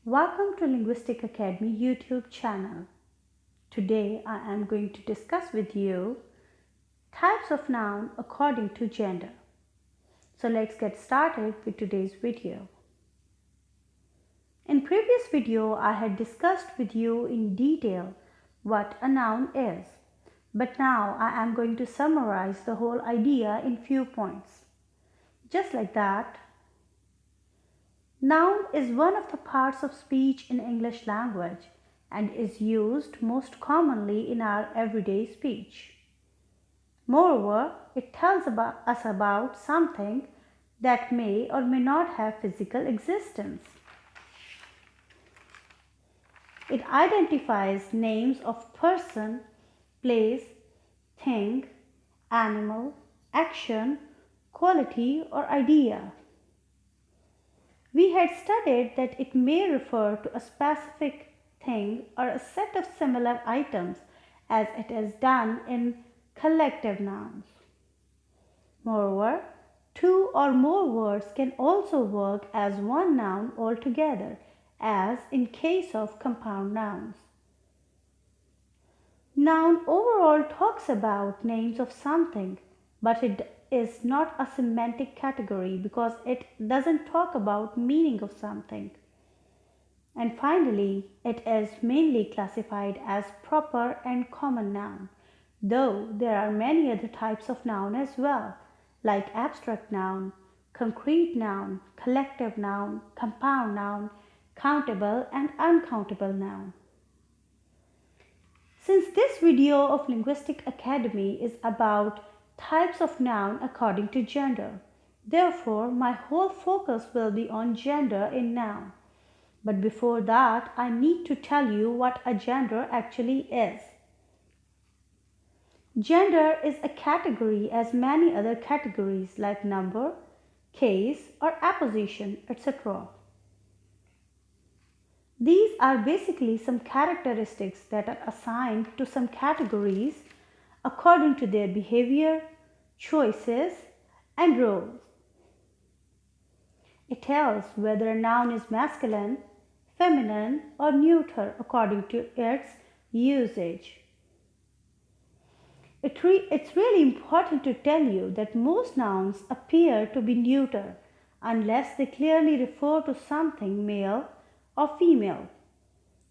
Welcome to Linguistic Academy YouTube channel. Today I am going to discuss with you types of noun according to gender. So let's get started with today's video. In previous video I had discussed with you in detail what a noun is, but now I am going to summarize the whole idea in few points. Just like that, noun is one of the parts of speech in English language and is used most commonly in our everyday speech. Moreover, it tells us about something that may or may not have physical existence. It identifies names of person, place, thing, animal, action, quality, or idea. We had studied that it may refer to a specific thing or a set of similar items as it is done in collective nouns. Moreover, two or more words can also work as one noun altogether, as in case of compound nouns. Noun overall talks about names of something, but it is not a semantic category because it doesn't talk about meaning of something. And finally, it is mainly classified as proper and common noun, though there are many other types of noun as well, like abstract noun, concrete noun, collective noun, compound noun, countable and uncountable noun. Since this video of Linguistic Academy is about types of noun according to gender, therefore my whole focus will be on gender in noun. But before that, I need to tell you what a gender actually is. Gender is a category as many other categories like number, case, or apposition, etc. These are basically some characteristics that are assigned to some categories according to their behavior, choices, and roles. It tells whether a noun is masculine, feminine, or neuter according to its usage. It's really important to tell you that most nouns appear to be neuter unless they clearly refer to something male or female,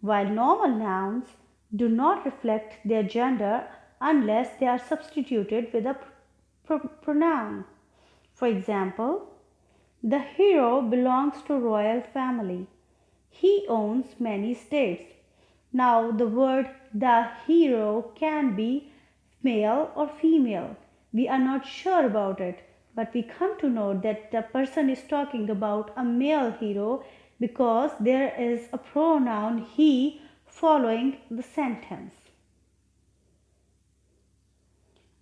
while normal nouns do not reflect their gender unless they are substituted with a pronoun. For example, the hero belongs to royal family. He owns many states. Now the word the hero can be male or female. We are not sure about it, but we come to know that the person is talking about a male hero because there is a pronoun he following the sentence.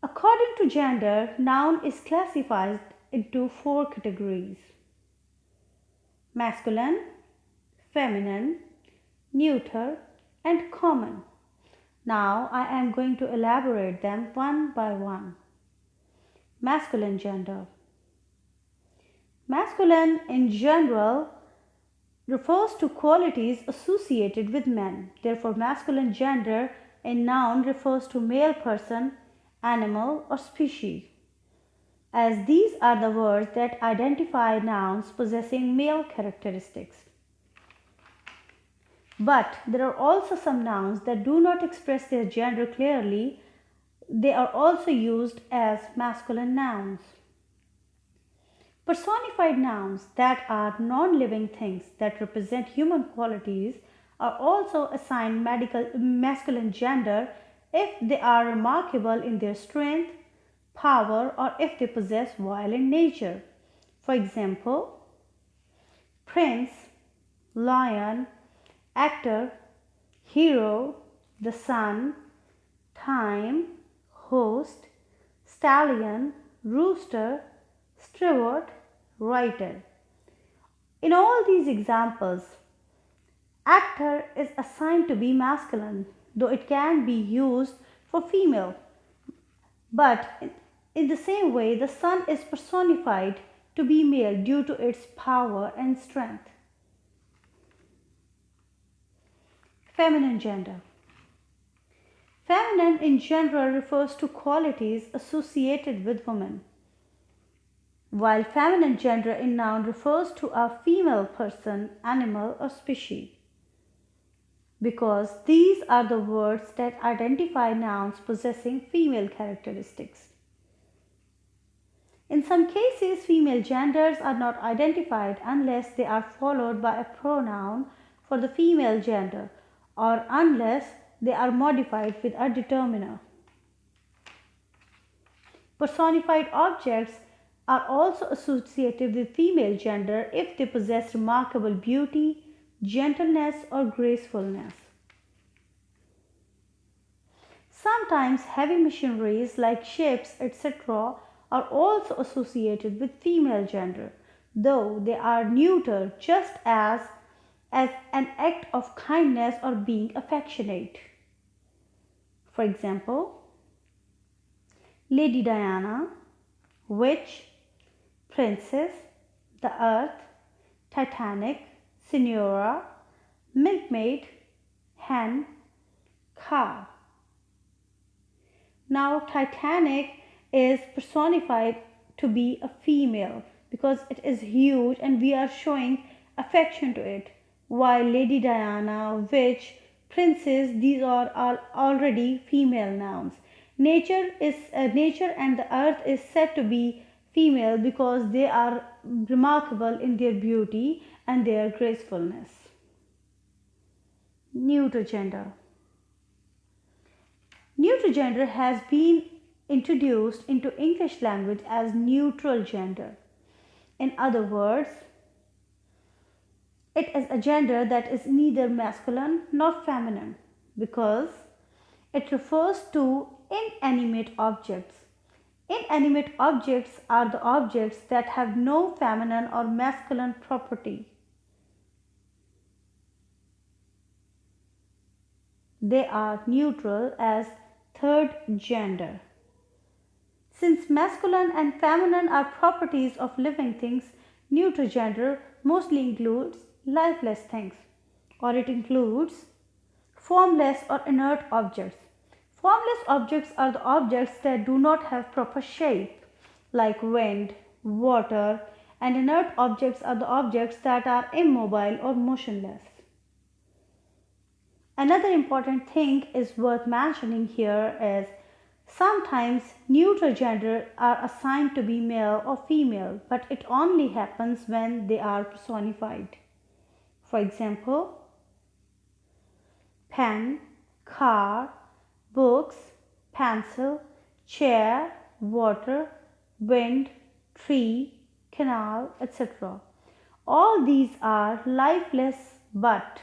According to gender, noun is classified into four categories: masculine, feminine, neuter, and common. Now I am going to elaborate them one by one. Masculine gender. Masculine in general refers to qualities associated with men. Therefore, masculine gender in noun refers to male person, animal, or species, as these are the words that identify nouns possessing male characteristics. But there are also some nouns that do not express their gender clearly. They are also used as masculine nouns. Personified nouns, that are non-living things that represent human qualities, are also assigned masculine gender if they are remarkable in their strength, power, or if they possess violent nature. For example, prince, lion, actor, hero, the sun, time, host, stallion, rooster, steward, writer. In all these examples, actor is assigned to be masculine, though it can be used for female. But in the same way, the sun is personified to be male due to its power and strength. Feminine gender. Feminine in general refers to qualities associated with women, while feminine gender in noun refers to a female person, animal, or species, because these are the words that identify nouns possessing female characteristics. In some cases, female genders are not identified unless they are followed by a pronoun for the female gender or unless they are modified with a determiner. Personified objects are also associated with female gender if they possess remarkable beauty, gentleness, or gracefulness. Sometimes heavy machineries like ships, etc., are also associated with female gender, though they are neuter just as an act of kindness or being affectionate. For example, Lady Diana, witch, princess, the earth, Titanic, Signora, milkmaid, hen, cow. Now, Titanic is personified to be a female because it is huge and we are showing affection to it. While Lady Diana, witch, princess, these are already female nouns. Nature and the earth is said to be female because they are remarkable in their beauty and their gracefulness. Neuter gender. Neuter gender has been introduced into English language as neutral gender. In other words, it is a gender that is neither masculine nor feminine because it refers to inanimate objects. Inanimate objects are the objects that have no feminine or masculine property. They are neutral as third gender. Since masculine and feminine are properties of living things, neuter gender mostly includes lifeless things, or it includes formless or inert objects. Formless objects are the objects that do not have proper shape, like wind, water, and inert objects are the objects that are immobile or motionless. Another important thing is worth mentioning here is sometimes neuter gender are assigned to be male or female, but it only happens when they are personified. For example, pen, car, books, pencil, chair, water, wind, tree, canal, etc. All these are lifeless, but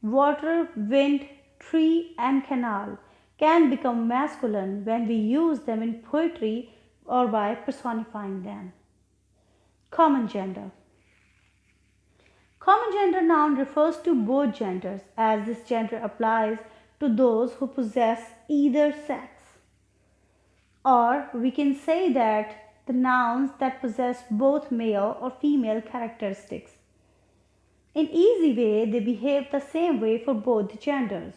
water, wind, tree, and canal can become masculine when we use them in poetry or by personifying them. Common gender. Common gender noun refers to both genders, as this gender applies to those who possess either sex. Or we can say that the nouns that possess both male or female characteristics. In easy way, they behave the same way for both genders.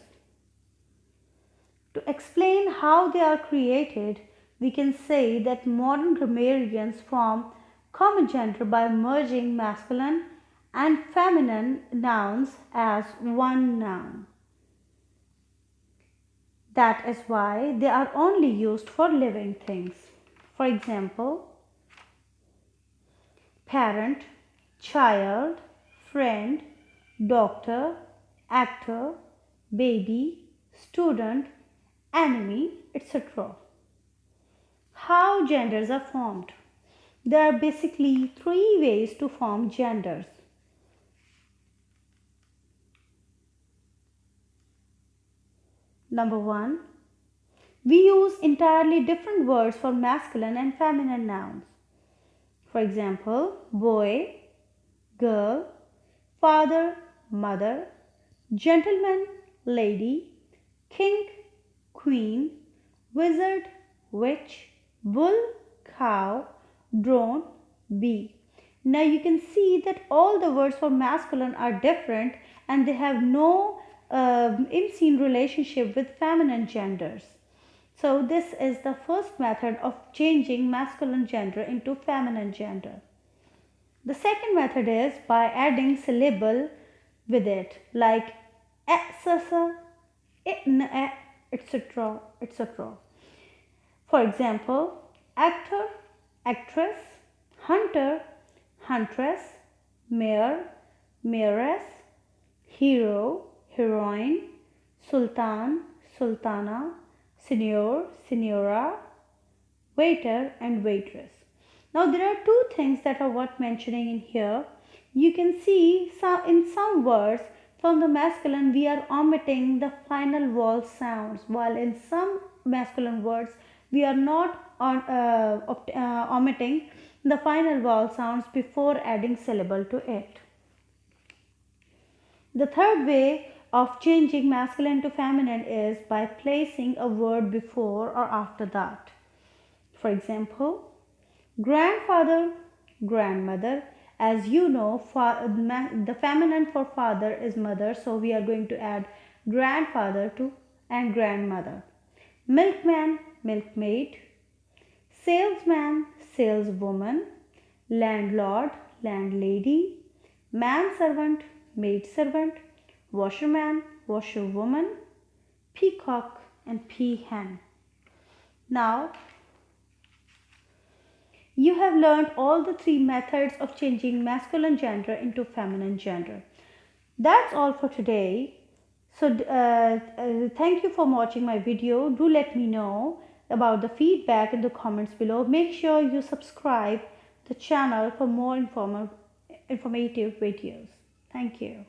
To explain how they are created, we can say that modern grammarians form common gender by merging masculine and feminine nouns as one noun. That is why they are only used for living things. For example, parent, child, friend, doctor, actor, baby, student, enemy, etc. How genders are formed? There are basically three ways to form genders. Number one, we use entirely different words for masculine and feminine nouns. For example, boy, girl, father, mother, gentleman, lady, king, queen, wizard, witch, bull, cow, drone, bee. Now you can see that all the words for masculine are different and they have no in scene relationship with feminine genders. So, this is the first method of changing masculine gender into feminine gender. The second method is by adding syllable with it, like sasa, etc. etc. For example, actor, actress, hunter, huntress, mayor, mayoress, hero, heroine, sultan, sultana, senior, senora, waiter, and waitress. Now, there are two things that are worth mentioning in here. You can see in some words from the masculine we are omitting the final vowel sounds, while in some masculine words we are not omitting the final vowel sounds before adding syllable to it. The third way of changing masculine to feminine is by placing a word before or after that. For example, grandfather, grandmother. As you know, the feminine for father is mother, so we are going to add grandfather to and grandmother. Milkman, milkmaid. Salesman, saleswoman. Landlord, landlady. Manservant, maidservant. Washerman, washerwoman. Peacock and peahen. Now, you have learned all the three methods of changing masculine gender into feminine gender. That's all for today. So thank you for watching my video. Do let me know about the feedback in the comments below. Make sure you subscribe the channel for more informative videos. Thank you.